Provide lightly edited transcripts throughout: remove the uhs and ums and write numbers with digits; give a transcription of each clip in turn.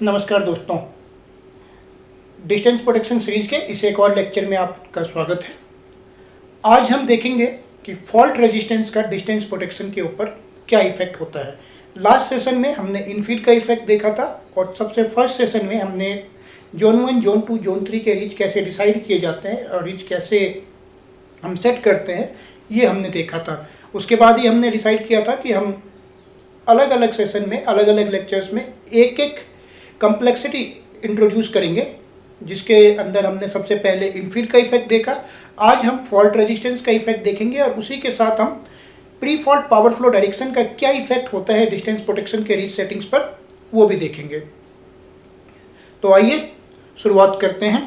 नमस्कार दोस्तों, distance protection series के इस एक और लेक्चर में आपका स्वागत है। आज हम देखेंगे कि फॉल्ट रेजिस्टेंस का डिस्टेंस प्रोटेक्शन के ऊपर क्या इफेक्ट होता है। लास्ट सेशन में हमने इनफीड का इफेक्ट देखा था और सबसे फर्स्ट सेशन में हमने जोन 1, जोन 2, जोन 3 के रीच कैसे डिसाइड किए जाते हैं और रीच कैसे हम सेट करते हैं, ये हमने देखा था। उसके बाद ही हमने डिसाइड किया था कि हम अलग अलग सेशन में, अलग अलग लेक्चर्स में एक एक कम्प्लेक्सिटी इंट्रोड्यूस करेंगे, जिसके अंदर हमने सबसे पहले इनफीड का इफेक्ट देखा। आज हम फॉल्ट रेजिस्टेंस का इफेक्ट देखेंगे और उसी के साथ हम pre fault power flow direction का क्या इफेक्ट होता है डिस्टेंस प्रोटेक्शन के रीच सेटिंग्स पर, वो भी देखेंगे। तो आइए शुरुआत करते हैं।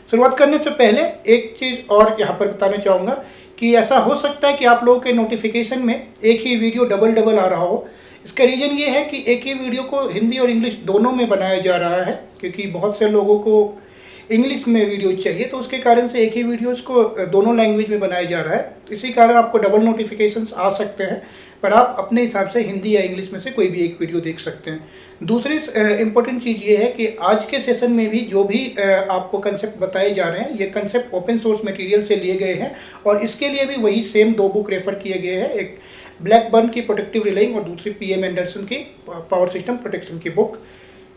शुरुआत करने से पहले एक चीज़ और यहाँ पर बताना चाहूँगा कि ऐसा हो सकता है कि आप लोगों के नोटिफिकेशन में एक ही वीडियो डबल आ रहा हो। इसका रीज़न ये है कि एक ही वीडियो को हिंदी और इंग्लिश दोनों में बनाया जा रहा है, क्योंकि बहुत से लोगों को इंग्लिश में वीडियो चाहिए, तो उसके कारण से एक ही वीडियोस को दोनों लैंग्वेज में बनाया जा रहा है। इसी कारण आपको डबल नोटिफिकेशंस आ सकते हैं, पर आप अपने हिसाब से हिंदी या इंग्लिश में से कोई भी एक वीडियो देख सकते हैं। दूसरी इम्पोर्टेंट चीज़ ये है कि आज के सेशन में भी जो भी आपको कंसेप्ट बताए जा रहे हैं, ये कंसेप्ट ओपन सोर्स मटेरियल से लिए गए हैं और इसके लिए भी वही सेम दो बुक रेफर किए गए हैं। एक ब्लैकबर्न की प्रोटेक्टिव रिलेइंग और दूसरी PM एंडरसन की पावर सिस्टम प्रोटेक्शन की बुक।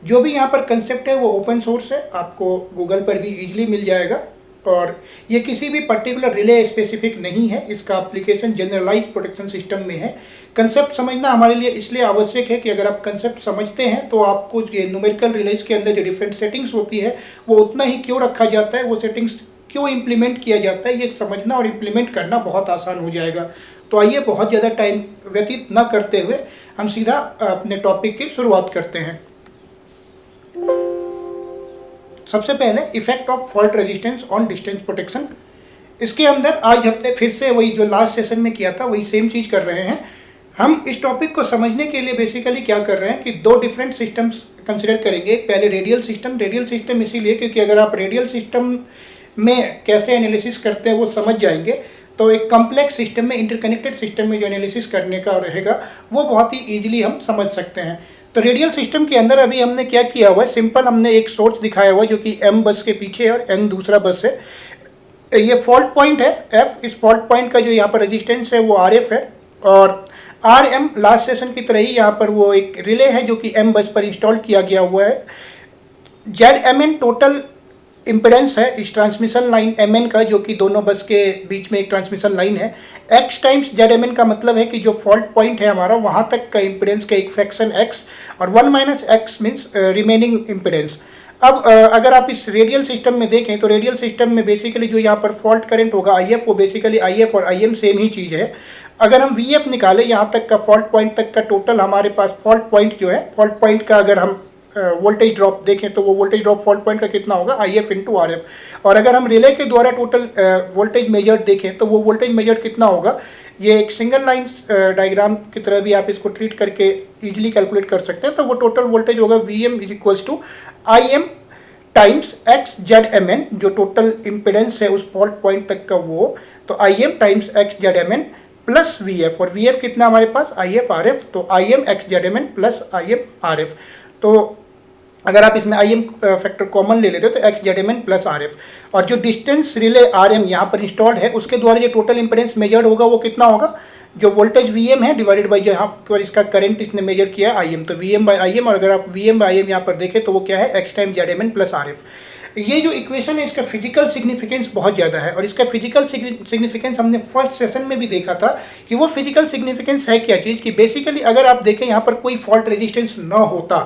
जो भी यहाँ पर कंसेप्ट है वो ओपन सोर्स है, आपको गूगल पर भी इजीली मिल जाएगा और ये किसी भी पर्टिकुलर रिले स्पेसिफिक नहीं है। इसका एप्लीकेशन जनरलाइज प्रोटेक्शन सिस्टम में है। कंसेप्ट समझना हमारे लिए इसलिए आवश्यक है कि अगर आप कंसेप्ट समझते हैं तो आपको ये न्यूमेरिकल रिलेज के अंदर जो डिफरेंट सेटिंग्स होती है वो उतना ही क्यों रखा जाता है, वो सेटिंग्स क्यों इम्प्लीमेंट किया जाता है, ये समझना और इम्प्लीमेंट करना बहुत आसान हो जाएगा। तो आइए बहुत ज़्यादा टाइम व्यतीत न करते हुए हम सीधा अपने टॉपिक की शुरुआत करते हैं। सबसे पहले effect of fault resistance on distance protection. इसके अंदर आज हमने फिर से वही जो लास्ट सेशन में किया था वही सेम चीज़ कर रहे हैं। हम इस टॉपिक को समझने के लिए बेसिकली क्या कर रहे हैं कि दो डिफरेंट सिस्टम्स कंसिडर करेंगे। पहले रेडियल सिस्टम इसीलिए क्योंकि अगर आप रेडियल सिस्टम में कैसे एनालिसिस करते हैं वो समझ जाएंगे तो एक कॉम्प्लेक्स सिस्टम में, इंटरकनेक्टेड सिस्टम में जो एनालिसिस करने का रहेगा वो बहुत ही ईजिली हम समझ सकते हैं। तो रेडियल सिस्टम के अंदर अभी हमने क्या किया हुआ है, सिंपल हमने एक सोर्स दिखाया हुआ है जो कि M बस के पीछे है और N दूसरा बस है। ये फॉल्ट पॉइंट है F। इस फॉल्ट पॉइंट का जो यहाँ पर रेजिस्टेंस है वो RF है और RM लास्ट सेशन की तरह ही यहाँ पर वो एक रिले है जो कि M बस पर इंस्टॉल किया गया हुआ है। ZMN टोटल इम्पिडेंस है इस ट्रांसमिशन लाइन MN का, जो कि दोनों बस के बीच में एक ट्रांसमिशन लाइन है। X टाइम्स ZMN का मतलब है कि जो फॉल्ट पॉइंट है हमारा वहाँ तक का इम्पिडेंस का एक फ्रैक्शन X और 1 - X मीन्स रिमेनिंग इम्पिडेंस। अब अगर आप इस रेडियल सिस्टम में देखें तो रेडियल सिस्टम में बेसिकली जो यहाँ पर फॉल्ट करंट होगा IF, वो बेसिकली IF और IM सेम ही चीज़ है। अगर हम VF निकालें यहाँ तक का फॉल्ट पॉइंट तक का टोटल हमारे पास फॉल्ट पॉइंट जो है, फॉल्ट पॉइंट का अगर हम वोल्टेज ड्रॉप देखें तो वो वोल्टेज ड्रॉप फॉल्ट पॉइंट का कितना होगा, IF × RF। और अगर हम रिले के द्वारा टोटल वोल्टेज मेजर्ड देखें तो वो वोल्टेज मेजर्ड कितना होगा, ये एक सिंगल लाइन डायग्राम की तरह भी आप इसको ट्रीट करके इजीली कैलकुलेट कर सकते हैं। तो वो टोटल वोल्टेज होगा VM = IM टाइम्स XZMN, जो टोटल इम्पिडेंस है उस फॉल्ट पॉइंट तक का वो, तो IM times XZMN plus VF। और VF कितना हमारे पास, IF RF, तो IM XZMN plus IM RF। तो अगर आप इसमें IM फैक्टर कॉमन ले लेते हो तो XZMN प्लस RF। और जो डिस्टेंस रिले RM यहाँ पर इंस्टॉल्ड है उसके द्वारा जो टोटल इम्पिडेंस मेजर्ड होगा वो कितना होगा, जो वोल्टेज VM है डिवाइडेड बाई जो यहाँ पर इसका करंट इसने मेजर किया IM, तो VM/IM। और अगर आप VM/IM यहाँ पर देखें तो वो क्या है, X time ZMN plus RF। ये जो इक्वेशन है इसका फिजिकल सिग्निफिकेंस बहुत ज़्यादा है और इसका फिजिकल सिग्निफिकेंस हमने फर्स्ट सेशन में भी देखा था कि वो फिजिकल सिग्निफिकेंस है क्या चीज़ कि बेसिकली अगर आप देखें यहाँ पर कोई फॉल्ट रेजिस्टेंस ना होता,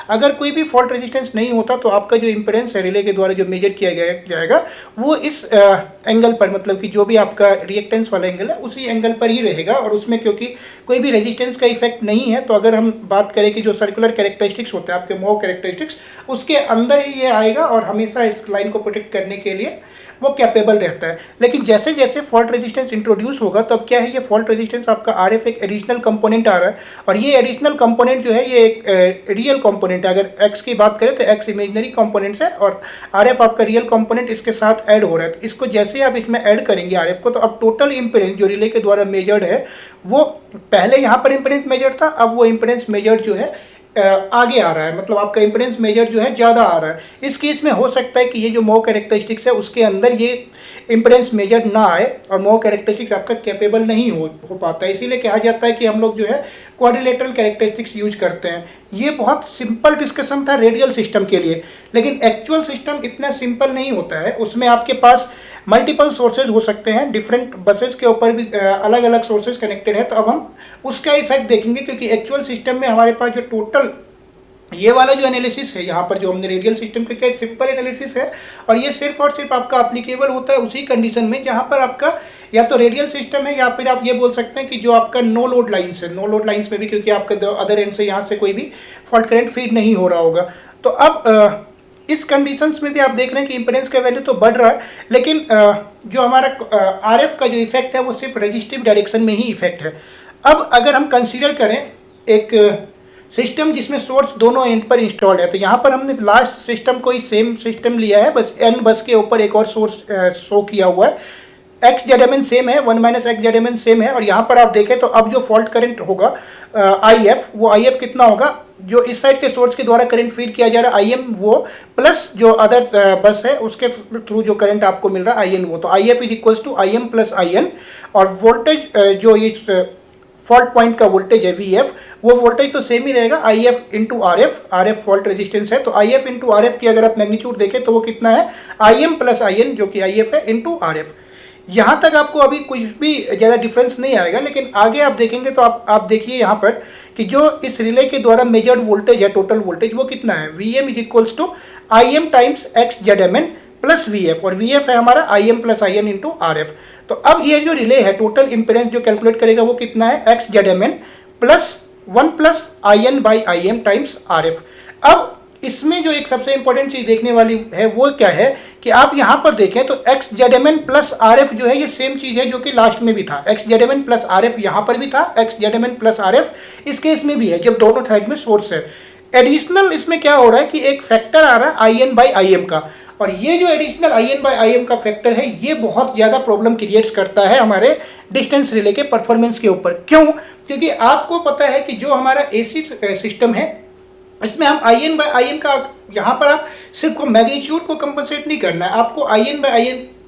अगर कोई भी फॉल्ट रेजिस्टेंस नहीं होता तो आपका जो इम्पिडेंस है रिले के द्वारा जो मेजर किया जाएगा वो इस एंगल पर, मतलब कि जो भी आपका रिएक्टेंस वाला एंगल है उसी एंगल पर ही रहेगा। और उसमें क्योंकि कोई भी रेजिस्टेंस का इफेक्ट नहीं है तो अगर हम बात करें कि जो सर्कुलर कैरेक्टरिस्टिक्स होते हैं आपके मॉ कैरेक्टरिस्टिक्स, उसके अंदर ही ये आएगा और हमेशा इस लाइन को प्रोटेक्ट करने के लिए वो कैपेबल रहता है। लेकिन जैसे जैसे फॉल्ट रेजिस्टेंस इंट्रोड्यूस होगा तब क्या है, ये फॉल्ट रेजिस्टेंस आपका RF एक एडिशनल कंपोनेंट आ रहा है और ये एडिशनल कंपोनेंट जो है ये एक रियल कंपोनेंट है। अगर X की बात करें तो X इमेजनरी कंपोनेंट्स है और RF आपका रियल कंपोनेंट इसके साथ ऐड हो रहा है। तो इसको जैसे ही आप इसमें ऐड करेंगे RF को, तो अब टोटल इम्पिडेंस जो रिले के द्वारा मेजर्ड है वो, पहले यहाँ पर इम्पिडेंस मेजर्ड था, अब वो इम्पिडेंस मेजर्ड जो है आगे आ रहा है, मतलब आपका इम्पेडेंस मेजर जो है ज़्यादा आ रहा है। इस केस में हो सकता है कि ये जो मो कैरेक्टरिस्टिक्स है उसके अंदर ये इम्पेडेंस मेजर ना आए और मो कैरेक्टरिस्टिक्स आपका कैपेबल नहीं हो पाता है। इसीलिए कहा जाता है कि हम लोग जो है क्वाड्रिलेटरल कैरेक्टरिस्टिक्स यूज करते हैं। ये बहुत सिंपल डिस्कशन था रेडियल सिस्टम के लिए, लेकिन एक्चुअल सिस्टम इतना सिंपल नहीं होता है। उसमें आपके पास मल्टीपल सोर्सेज हो सकते हैं, डिफरेंट बसेस के ऊपर भी अलग अलग सोर्सेज कनेक्टेड है। तो अब हम उसका इफेक्ट देखेंगे, क्योंकि एक्चुअल सिस्टम में हमारे पास जो टोटल ये वाला जो एनालिसिस है, यहाँ पर जो हमने रेडियल सिस्टम का क्या सिंपल एनालिसिस है, और ये सिर्फ और सिर्फ आपका अप्लीकेबल होता है उसी कंडीशन में जहाँ पर आपका या तो रेडियल सिस्टम है, या फिर आप ये बोल सकते हैं कि जो आपका नो लोड लाइन्स है। नो लोड लाइन्स में भी क्योंकि आपका अदर एंड से यहाँ से कोई भी फॉल्ट करंट फीड नहीं हो रहा होगा। तो अब इस कंडीशंस में भी आप देख रहे हैं कि इम्पेडेंस का वैल्यू तो बढ़ रहा है, लेकिन जो हमारा आरएफ का जो इफेक्ट है वो सिर्फ रजिस्टिव डायरेक्शन में ही इफेक्ट है। अब अगर हम कंसीडर करें एक सिस्टम जिसमें सोर्स दोनों एंड पर इंस्टॉल्ड है, तो यहाँ पर हमने लास्ट सिस्टम को ही सेम सिस्टम लिया है, बस एन बस के ऊपर एक और सोर्स शो किया हुआ है। एक्स जेडएमएन सेम है, 1 माइनस एक्स जेडएमएन सेम है, और यहाँ पर आप देखें तो अब जो फॉल्ट करंट होगा आई एफ, वो आई एफ कितना होगा, जो इस साइड के सोर्स के द्वारा करंट फीड किया जा रहा है आई एम वो, प्लस जो अदर बस है उसके थ्रू जो करंट आपको मिल रहा है आई एन वो। तो I F is equals to I M plus I N, और वोल्टेज जो इस फॉल्ट पॉइंट का वोल्टेज है वी एफ, वो वोल्टेज तो सेम ही रहेगा, I F into R F. R F fault resistance है, तो I F into R F की अगर आप मैग्नीट्यूड देखें तो वो कितना है, I M plus I N, जो कि आई एफ है, इंटू आर एफ। यहाँ तक आपको अभी कुछ भी ज़्यादा डिफरेंस नहीं आएगा, लेकिन आगे आप देखेंगे तो आप देखिए यहाँ पर कि जो इस रिले के द्वारा मेजर्ड वोल्टेज है, टोटल वोल्टेज वो कितना है, V M is equals to I M times X Z M N plus V F, और वी एफ है हमारा I M plus I N into R F. तो अब ये जो रिले है टोटल इंपेडेंस जो कैलकुलेट करेगा वो कितना है, X Z M N plus 1 plus I N by I M times R F. अब इसमें जो एक सबसे इंपॉर्टेंट चीज देखने वाली है वो क्या है कि आप यहाँ पर देखें तो X Z M N plus R F जो है ये सेम चीज है जो कि लास्ट में भी था। X Z M N plus R F यहाँ पर भी था, X Z M N plus R F इस केस में भी है जब दोनों साइड में सोर्स है। एडिशनल इसमें क्या हो रहा है कि एक फैक्टर आ रहा है I N by I M का, और ये जो additional I N by I M का फैक्टर है ये बहुत ज़्यादा प्रॉब्लम क्रिएट्स करता है हमारे डिस्टेंस रिले के परफॉर्मेंस के ऊपर। क्यों? क्योंकि आपको पता है कि जो हमारा एसी सिस्टम है इसमें हम I N by I M का, यहाँ पर आप सिर्फ मैग्नीट्यूड को कंपनसेट नहीं करना है, आपको I N by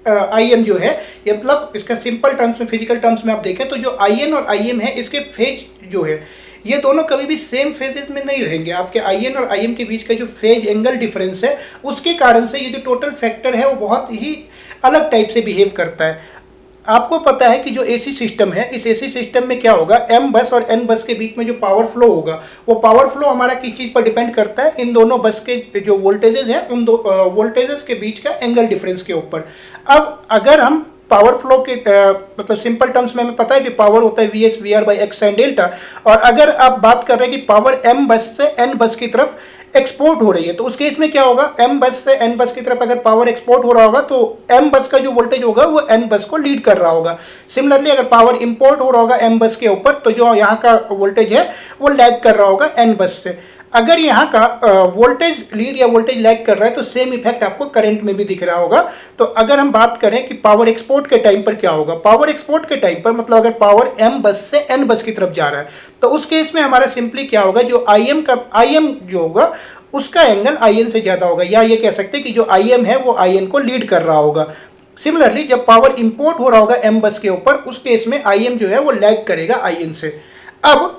I M जो है ये मतलब इसका सिंपल टर्म्स में, फिजिकल टर्म्स में आप देखें तो जो आई एन और आई एम है इसके फेज जो है ये दोनों कभी भी सेम फेजेस में नहीं रहेंगे। आपके आई एन और आई एम के बीच का जो फेज एंगल डिफरेंस है उसके कारण से ये जो टोटल फैक्टर है वो बहुत ही अलग टाइप से बिहेव करता है। आपको पता है कि जो एसी सिस्टम है इस एसी सिस्टम में क्या होगा, एम बस और एन बस के बीच में जो पावर फ्लो होगा वो पावर फ्लो हमारा किस चीज़ पर डिपेंड करता है, इन दोनों बस के जो वोल्टेजेस हैं उन दो वोल्टेजेस के बीच का एंगल डिफरेंस के ऊपर। अब अगर हम पावर फ्लो के मतलब सिंपल टर्म्स में हमें पता है कि पावर होता है V S V R by X sine delta, और अगर आप बात कर रहे हैं कि पावर एम बस से एन बस की तरफ एक्सपोर्ट हो रही है तो उस केस में क्या होगा, एम बस से एन बस की तरफ अगर पावर एक्सपोर्ट हो रहा होगा तो एम बस का जो वोल्टेज होगा वो एन बस को लीड कर रहा होगा। सिमिलरली अगर पावर इंपोर्ट हो रहा होगा एम बस के ऊपर तो जो यहाँ का वोल्टेज है वो लैग कर रहा होगा एन बस से। अगर यहाँ का वोल्टेज लीड या वोल्टेज लैग कर रहा है तो सेम इफेक्ट आपको करंट में भी दिख रहा होगा। तो अगर हम बात करें कि पावर एक्सपोर्ट के टाइम पर क्या होगा, पावर एक्सपोर्ट के टाइम पर मतलब अगर पावर एम बस से एन बस की तरफ जा रहा है तो उस केस में हमारा सिंपली क्या होगा, जो आई एम जो होगा उसका एंगल आई एन से ज़्यादा होगा, या ये कह सकते हैं कि जो आई एम है वो आई एन को लीड कर रहा होगा। सिमिलरली जब पावर इंपोर्ट हो रहा होगा एम बस के ऊपर उस केस में आई एम जो है वो लैग करेगा आई एन से। अब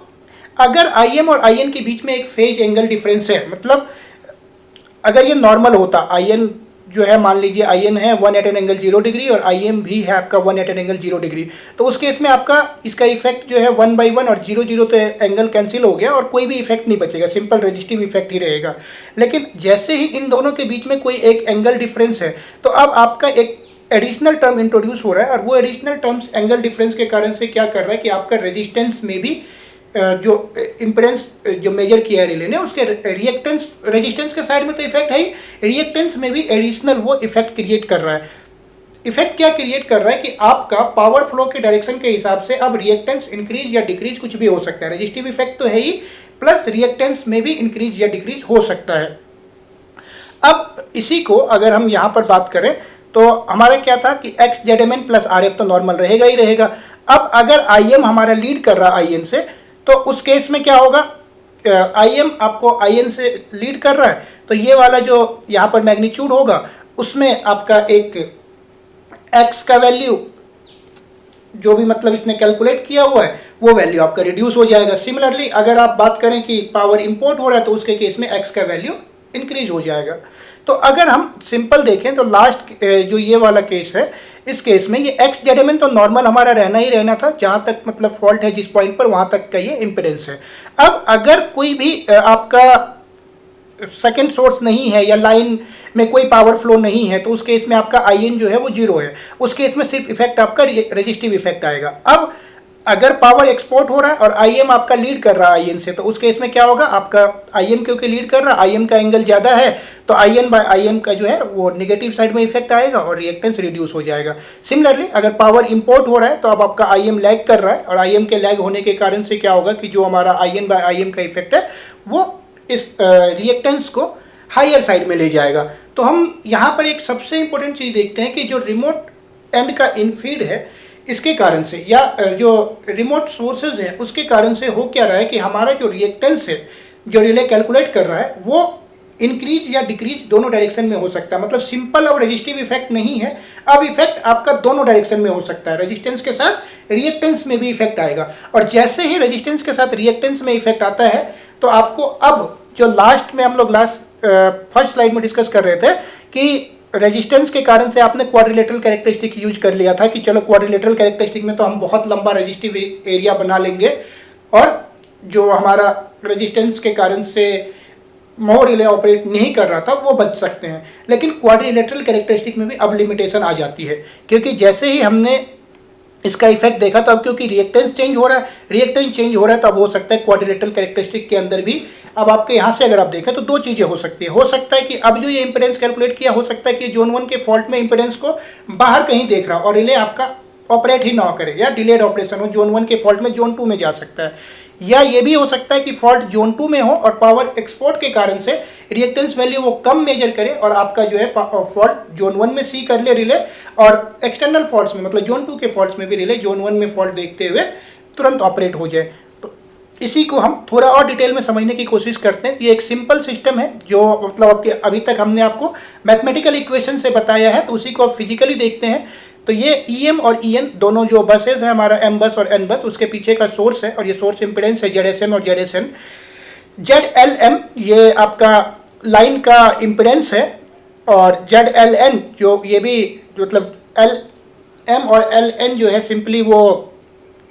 अगर आई एम और आई एन के बीच में एक फेज एंगल डिफरेंस है, मतलब अगर ये नॉर्मल होता, आई एन जो है मान लीजिए आई एन है 1 एट एन एंगल 0 डिग्री और आई एम भी है आपका 1 एट एन एंगल 0 डिग्री, तो उस केस में आपका इसका इफेक्ट जो है 1/1 और 0/0 तो एंगल कैंसिल हो गया और कोई भी इफेक्ट नहीं बचेगा, सिंपल रजिस्टिव इफेक्ट ही रहेगा। लेकिन जैसे ही इन दोनों के बीच में कोई एक एंगल डिफरेंस है तो अब आपका एक एडिशनल टर्म इंट्रोड्यूस हो रहा है, और वो एडिशनल टर्म्स एंगल डिफरेंस के कारण से क्या कर रहा है कि आपका रेजिस्टेंस में भी जो इम्पेडेंस जो मेजर किया है रिले ने उसके रिएक्टेंस, रेजिस्टेंस के साइड में तो इफेक्ट है ही, रिएक्टेंस में भी एडिशनल वो इफेक्ट क्रिएट कर रहा है। इफेक्ट क्या क्रिएट कर रहा है कि आपका पावर फ्लो के डायरेक्शन के हिसाब से अब रिएक्टेंस इंक्रीज या डिक्रीज कुछ भी हो सकता है। रेजिस्टिव इफेक्ट तो है ही, प्लस रिएक्टेंस में भी इंक्रीज या डिक्रीज हो सकता है। अब इसी को अगर हम यहाँ पर बात करें तो हमारा क्या था कि X Z M N plus R F तो नॉर्मल रहेगा ही रहेगा। अब अगर आई एम हमारा लीड कर रहा है आई एन से तो उस केस में क्या होगा, आई एम आपको आई एन से लीड कर रहा है, तो ये वाला जो यहाँ पर मैग्नीट्यूड होगा उसमें आपका एक एक्स का वैल्यू जो भी मतलब इसने कैलकुलेट किया हुआ है वो वैल्यू आपका रिड्यूस हो जाएगा। सिमिलरली अगर आप बात करें कि पावर इंपोर्ट हो रहा है तो उसके केस में एक्स का वैल्यू इंक्रीज हो जाएगा। तो अगर हम सिंपल देखें तो लास्ट जो ये वाला केस है, इस केस में ये एक्स जेड में तो नॉर्मल हमारा रहना ही रहना था, जहाँ तक मतलब फॉल्ट है जिस पॉइंट पर वहाँ तक का ये इम्पिडेंस है। अब अगर कोई भी आपका सेकेंड सोर्स नहीं है या लाइन में कोई पावर फ्लो नहीं है तो उस केस में आपका आई एन जो है वो जीरो है। उस केस में सिर्फ इफेक्ट आपका रेजिस्टिव इफेक्ट आएगा। अब अगर पावर एक्सपोर्ट हो रहा है और आई एम आपका लीड कर रहा है आई एन से, तो उस केस में क्या होगा, आपका आई एम क्योंकि लीड कर रहा है, आई एम का एंगल ज़्यादा है तो I N by I M का जो है वो नेगेटिव साइड में इफेक्ट आएगा और रिएक्टेंस रिड्यूस हो जाएगा। सिमिलरली अगर पावर इंपोर्ट हो रहा है तो अब आपका आई एम लैग कर रहा है और आई एम के लैग होने के कारण से क्या होगा कि जो हमारा I N by I M का इफेक्ट है वो इस रिएक्टेंस को हायर साइड में ले जाएगा। तो हम यहाँ पर एक सबसे इंपॉर्टेंट चीज़ देखते हैं कि जो रिमोट एंड का इनफीड है इसके कारण से या जो रिमोट सोर्सेज हैं उसके कारण से हो क्या रहा है कि हमारा जो रिएक्टेंस है जो रिले कैलकुलेट कर रहा है वो इंक्रीज या डिक्रीज दोनों डायरेक्शन में हो सकता है। मतलब सिंपल और रेजिस्टिव इफेक्ट नहीं है, अब इफेक्ट आपका दोनों डायरेक्शन में हो सकता है। रेजिस्टेंस के साथ रिएक्टेंस में भी इफेक्ट आएगा और जैसे ही रेजिस्टेंस के साथ रिएक्टेंस में इफेक्ट आता है तो आपको अब जो लास्ट में हम लोग फर्स्ट स्लाइड में डिस्कस कर रहे थे कि रेजिस्टेंस के कारण से आपने क्वाड्रिलेटरल कैरेक्टरिस्टिक यूज कर लिया था कि चलो क्वाड्रिलेटरल कैरेक्टरिस्टिक में तो हम बहुत लंबा रेजिस्टिव एरिया बना लेंगे और जो हमारा रेजिस्टेंस के कारण से मोर रिले ऑपरेट नहीं कर रहा था वो बच सकते हैं। लेकिन क्वाड्रिलेटरल कैरेक्टरिस्टिक में भी अब लिमिटेशन आ जाती है क्योंकि जैसे ही हमने इसका इफेक्ट देखा तो अब क्योंकि रिएक्टेंस चेंज हो रहा है, रिएक्टेंस चेंज हो रहा है तो अब हो सकता है क्वाड्रिलेटरल कैरेक्टरिस्टिक के अंदर भी अब आपके यहाँ से अगर आप देखें तो दो चीज़ें हो सकती है। हो सकता है कि अब जो ये इंपेडेंस कैलकुलेट किया हो सकता है कि जोन 1 के फॉल्ट में इंपेडेंस को बाहर कहीं देख रहा हो और रिले आपका ऑपरेट ही ना करे या डिलेड ऑपरेशन हो, जोन 1 के फॉल्ट में जोन 2 में जा सकता है। या ये भी हो सकता है कि फॉल्ट जोन 2 में हो और पावर एक्सपोर्ट के कारण से रिएक्टेंस वैल्यू वो कम मेजर करे और आपका जो है फॉल्ट जोन 1 में सी कर ले रिले और एक्सटर्नल फॉल्ट्स में मतलब जोन 2 के फॉल्ट्स में भी रिले जोन 1 में फॉल्ट देखते हुए तुरंत ऑपरेट हो जाए। तो इसी को हम थोड़ा और डिटेल में समझने की कोशिश करते हैं। ये एक सिंपल सिस्टम है जो मतलब आपके अभी तक हमने आपको मैथमेटिकल इक्वेशन से बताया है, तो उसी को आप फिजिकली देखते हैं। तो ये EM और EN दोनों जो बसेस है हमारा M बस और N बस, उसके पीछे का सोर्स है और ये सोर्स इम्पिडेंस है ZSM और ZSN। ZLM ये आपका लाइन का इम्पिडेंस है और ZLN जो ये भी मतलब LM और LN जो है सिंपली वो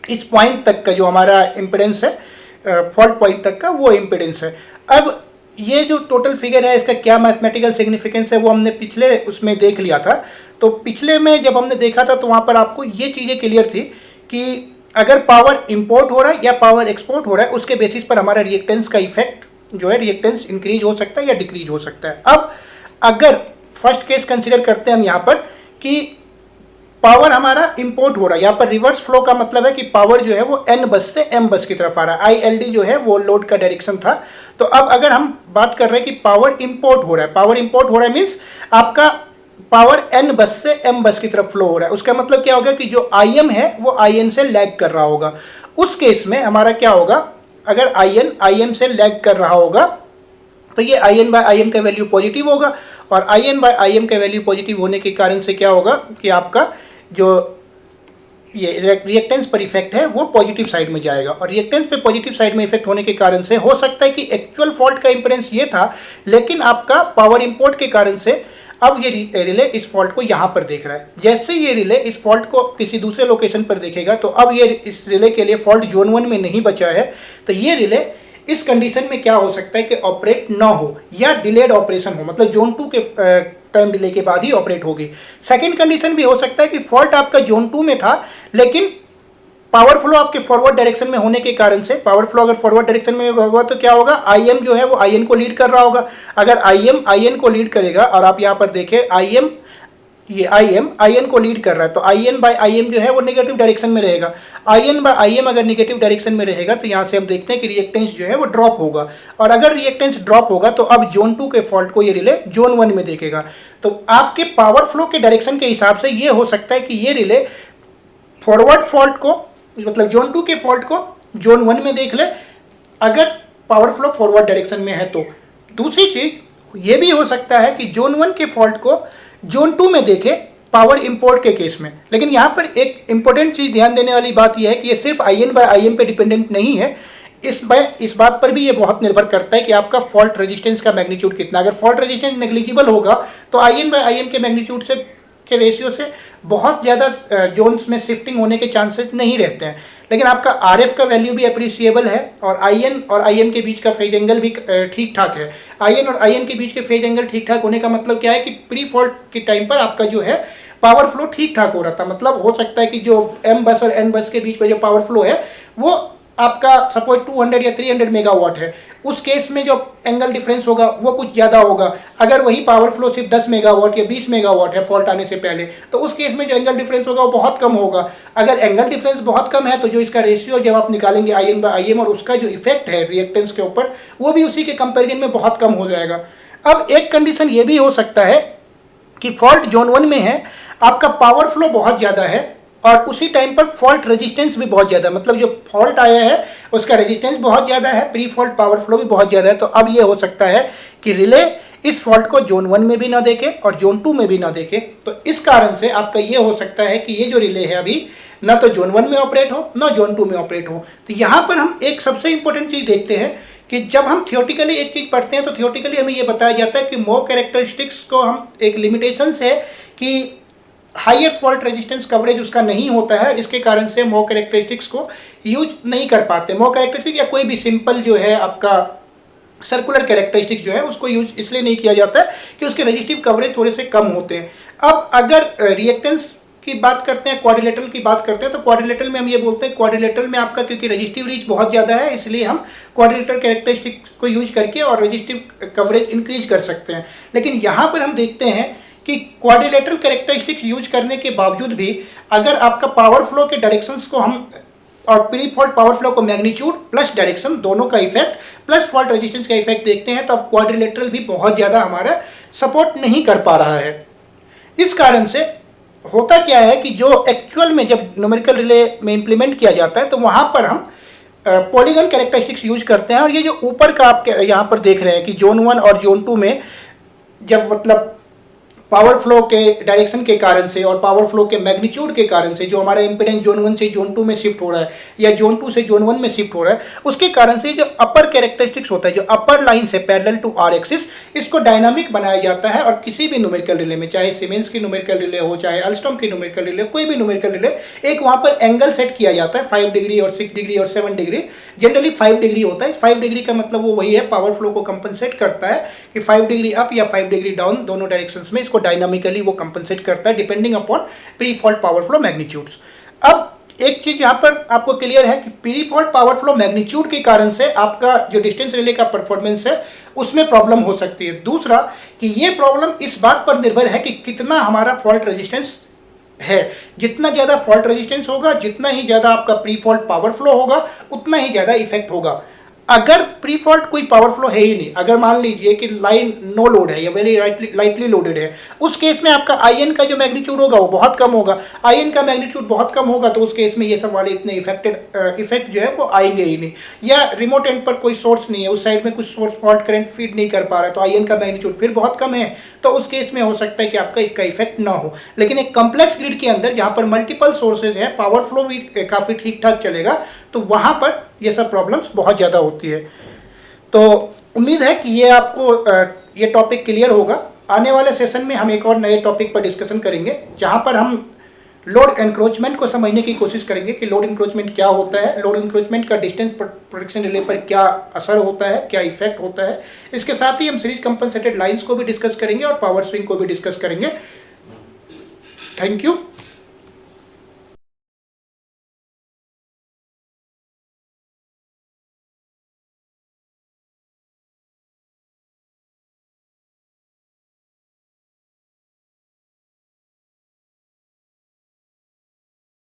इस पॉइंट तक का जो हमारा इम्पिडेंस है फॉल्ट पॉइंट तक का वो इम्पिडेंस है। अब ये जो टोटल फिगर है इसका क्या मैथमेटिकल सिग्निफिकेंस है वो हमने पिछले उसमें देख लिया था। तो पिछले में जब हमने देखा था तो वहाँ पर आपको ये चीज़ें क्लियर थी कि अगर पावर इंपोर्ट हो रहा है या पावर एक्सपोर्ट हो रहा है उसके बेसिस पर हमारा रिएक्टेंस का इफेक्ट जो है रिएक्टेंस इंक्रीज हो सकता है या डिक्रीज हो सकता है। अब अगर फर्स्ट केस कंसिडर करते हैं हम यहाँ पर कि पावर हमारा इंपोर्ट हो रहा है, यहाँ पर रिवर्स फ्लो का मतलब है कि पावर जो है वो N बस से M बस की तरफ आ रहा है। ILD जो है वो लोड का डायरेक्शन था। तो अब अगर हम बात कर रहे हैं कि पावर इंपोर्ट हो रहा है, पावर इंपोर्ट हो रहा है मीन्स आपका पावर N बस से M बस की तरफ फ्लो हो रहा है। उसका मतलब क्या होगा कि जो IM है वो IN से लैग कर रहा होगा। उस केस में हमारा क्या होगा, अगर IN IM से लैग कर रहा होगा तो ये IN बाय IM का वैल्यू पॉजिटिव होगा और IN बाय IM का वैल्यू पॉजिटिव होने के कारण से क्या होगा कि आपका जो ये रिएक्टेंस पर इफेक्ट है वो पॉजिटिव साइड में जाएगा और रिएक्टेंस पे पॉजिटिव साइड में इफेक्ट होने के कारण से हो सकता है कि एक्चुअल फॉल्ट का इंपेडेंस ये था लेकिन आपका पावर इंपोर्ट के कारण से अब ये रिले इस फॉल्ट को यहाँ पर देख रहा है। जैसे ये रिले इस फॉल्ट को किसी दूसरे लोकेशन पर देखेगा तो अब ये इस रिले के लिए फॉल्ट जोन 1 में नहीं बचा है, तो ये रिले इस कंडीशन में क्या हो सकता है कि ऑपरेट ना हो या डिलेड ऑपरेशन हो, मतलब जोन 2 के टाइम डिले के बाद ही ऑपरेट होगी। सेकंड कंडीशन भी हो सकता है कि फॉल्ट आपका जोन 2 में था लेकिन पावर फ्लो आपके फॉरवर्ड डायरेक्शन में होने के कारण से, पावर फ्लो अगर फॉरवर्ड डायरेक्शन में होगा तो क्या होगा, IM जो है वो IN को लीड कर रहा होगा। अगर IM IN को लीड करेगा और आप यहाँ पर देखें IM ये IN को लीड कर रहा है तो IN बाय IM जो है वो नेगेटिव डायरेक्शन में रहेगा। IN बाय IM अगर नेगेटिव डायरेक्शन में रहेगा तो यहाँ से हम देखते हैं कि रिएक्टेंस जो है वो ड्रॉप होगा और अगर रिएक्टेंस ड्रॉप होगा तो अब जोन 2 के फॉल्ट को ये रिले जोन 1 में देखेगा। तो आपके पावर फ्लो के डायरेक्शन के हिसाब से ये हो सकता है कि ये रिले फॉरवर्ड फॉल्ट को मतलब जोन 2 के फॉल्ट को जोन 1 में देख ले, अगर पावर फ्लो फॉरवर्ड डायरेक्शन में है तो। दूसरी चीज ये भी हो सकता है कि जोन 1 के फॉल्ट को जोन 2 में देखें पावर इंपोर्ट के केस में। लेकिन यहाँ पर एक इंपॉर्टेंट चीज ध्यान देने वाली बात यह है कि ये सिर्फ IN/IM पे डिपेंडेंट नहीं है, इस बात पर भी ये बहुत निर्भर करता है कि आपका फॉल्ट रेजिस्टेंस का मैग्नीट्यूड कितना। अगर फॉल्ट रेजिस्टेंस नेग्लिजिबल होगा तो IN/IM के मैग्नीट्यूड से के रेशियो से बहुत ज़्यादा जोन्स में शिफ्टिंग होने के चांसेस नहीं रहते हैं। लेकिन आपका RF का वैल्यू भी अप्रिशिएबल है और IN और IM के बीच का फेज एंगल भी ठीक ठाक है। IN और IM के बीच के फेज एंगल ठीक ठाक होने का मतलब क्या है कि प्री फॉल्ट के टाइम पर आपका जो है पावर फ्लो ठीक ठाक हो रहा था। मतलब हो सकता है कि जो M बस और N बस के बीच में जो पावर फ्लो है वो आपका सपोज 200 या 300 मेगावाट है, उस केस में जो एंगल डिफरेंस होगा वो कुछ ज़्यादा होगा। अगर वही पावर फ्लो सिर्फ 10 मेगावाट या 20 मेगावाट है फॉल्ट आने से पहले, तो उस केस में जो एंगल डिफरेंस होगा वो बहुत कम होगा। अगर एंगल डिफरेंस बहुत कम है तो जो इसका रेशियो जब आप निकालेंगे IN/IM और उसका जो इफेक्ट है रिएक्टेंस के ऊपर वो भी उसी के कंपेरिजन में बहुत कम हो जाएगा। अब एक कंडीशन ये भी हो सकता है कि फॉल्ट जोन 1 में है, आपका पावर फ्लो बहुत ज़्यादा है और उसी टाइम पर फॉल्ट रेजिस्टेंस भी बहुत ज़्यादा है। मतलब जो फॉल्ट आया है उसका रेजिस्टेंस बहुत ज़्यादा है, प्री फॉल्ट पावर फ्लो भी बहुत ज़्यादा है। तो अब ये हो सकता है कि रिले इस फॉल्ट को जोन 1 में भी ना देखे और जोन 2 में भी ना देखे। तो इस कारण से आपका ये हो सकता है कि ये जो रिले है अभी ना तो जोन 1 में ऑपरेट हो ना जोन 2 में ऑपरेट हो। तो यहाँ पर हम एक सबसे इंपॉर्टेंट चीज़ देखते हैं कि जब हम थियोटिकली एक चीज़ पढ़ते हैं तो थियोटिकली हमें ये बताया जाता है कि मोर कैरेक्टरिस्टिक्स को हम एक लिमिटेशंस है कि हाइयर फॉल्ट रेजिस्टेंस कवरेज उसका नहीं होता है, इसके कारण से मो कैरेक्टरिस्टिक्स को यूज नहीं कर पाते। मो कैरेक्टरिस्टिक या कोई भी सिंपल जो है आपका सर्कुलर कैरेक्टरिस्टिक जो है उसको यूज इसलिए नहीं किया जाता है कि उसके रेजिस्टिव कवरेज थोड़े से कम होते हैं। अब अगर रिएक्टेंस की बात करते हैं, क्वाड्रिलेटरल की बात करते हैं, तो क्वाड्रिलेटरल में हम ये बोलते हैं क्वाड्रिलेटरल में आपका क्योंकि रेजिस्टिव रीच बहुत ज़्यादा है इसलिए हम क्वाड्रिलेटरल कैरेक्टरिस्टिक को यूज करके और रेजिस्टिव कवरेज इंक्रीज कर सकते हैं। लेकिन यहाँ पर हम देखते हैं कि क्वाड्रिलेटरल कैरेक्टरिस्टिक्स यूज करने के बावजूद भी अगर आपका पावर फ्लो के डायरेक्शंस को हम और प्री फॉल्ट पावर फ्लो को मैग्नीट्यूड प्लस डायरेक्शन दोनों का इफेक्ट प्लस फॉल्ट रेजिस्टेंस का इफेक्ट देखते हैं तो अब क्वाड्रिलेटरल भी बहुत ज़्यादा हमारा सपोर्ट नहीं कर पा रहा है। इस कारण से होता क्या है कि जो एक्चुअल में जब न्यूमेरिकल रिले में इंप्लीमेंट किया जाता है तो वहाँ पर हम पॉलीगन कैरेक्टरिस्टिक्स यूज करते हैं। और ये जो ऊपर का आप यहाँ पर देख रहे हैं कि जोन 1 और जोन 2 में जब मतलब पावर फ्लो के डायरेक्शन के कारण से और पावर फ्लो के मैग्नीट्यूड के कारण से जो हमारा इंपेडेंस जोन 1 से जोन 2 में शिफ्ट हो रहा है या जोन 2 से जोन 1 में शिफ्ट हो रहा है, उसके कारण से जो अपर कैरेक्टरिस्टिक्स होता है, जो अपर लाइन से पैरेलल टू R एक्सिस, इसको डायनामिक बनाया जाता है। और किसी भी न्यूमेरिकल रिले में, चाहे सीमेंस की न्यूमेरिकल रिले हो, चाहे अल्स्टॉम की न्यूमेरिकल रिले, कोई भी न्यूमेरिकल रिले, एक वहाँ पर एंगल सेट किया जाता है 5 डिग्री और 6 डिग्री और 7 डिग्री। जनरली 5 डिग्री होता है। 5 डिग्री का मतलब वो वही है, पावर फ्लो को कंपनसेट करता है कि 5 डिग्री अप या 5 डिग्री डाउन दोनों डायरेक्शंस में इसको डायनामिकली वो कंपनसेट करता है depending upon pre fault power flow magnitudes. अब एक चीज यहां पर आपको क्लियर है कि pre fault power flow magnitude के कारण से आपका जो डिस्टेंस रिले का परफॉर्मेंस है उसमें प्रॉब्लम हो सकती है। दूसरा कि ये प्रॉब्लम इस बात पर निर्भर है कि कितना हमारा फॉल्ट रेजिस्टेंस है। जितना ज़्यादा फॉल्ट रेजिस्टेंस होगा, जितना ही ज़्यादा आपका प्री फॉल्ट पावर फ्लो होगा, उतना ही ज़्यादा इफेक्ट होगा। अगर प्री फॉल्ट कोई पावर फ्लो है ही नहीं, अगर मान लीजिए कि लाइन नो लोड है या वेरी लाइटली लोडेड है, उस केस में आपका IN का जो मैग्नीट्यूड होगा वो बहुत कम होगा। IN का मैग्नीट्यूड बहुत कम होगा तो उस केस में ये सब वाले इतने इफेक्ट जो है वो आएंगे ही नहीं। या रिमोट एंड पर कोई सोर्स नहीं है, उस साइड में कुछ सोर्स फॉल्ट करंट फीड नहीं कर पा रहा है, तो IN का मैग्नीट्यूड फिर बहुत कम है, तो उस केस में हो सकता है कि आपका इसका इफेक्ट ना हो। लेकिन एक कॉम्प्लेक्स ग्रिड के अंदर जहाँ पर मल्टीपल सोर्सेज हैं, पावर फ्लो भी काफ़ी ठीक ठाक चलेगा, तो वहाँ पर ये सब प्रॉब्लम्स बहुत ज़्यादा होती है। तो उम्मीद है कि ये आपको ये टॉपिक क्लियर होगा। आने वाले सेशन में हम एक और नए टॉपिक पर डिस्कशन करेंगे जहाँ पर हम लोड एनक्रोचमेंट को समझने की कोशिश करेंगे कि लोड एनक्रोचमेंट क्या होता है, लोड एनक्रोचमेंट का डिस्टेंस प्रोटेक्शन रिले पर क्या असर होता है, क्या इफेक्ट होता है। इसके साथ ही हम सीरीज कंपनसेटेड लाइंस को भी डिस्कस करेंगे और पावर स्विंग को भी डिस्कस करेंगे। Thank you.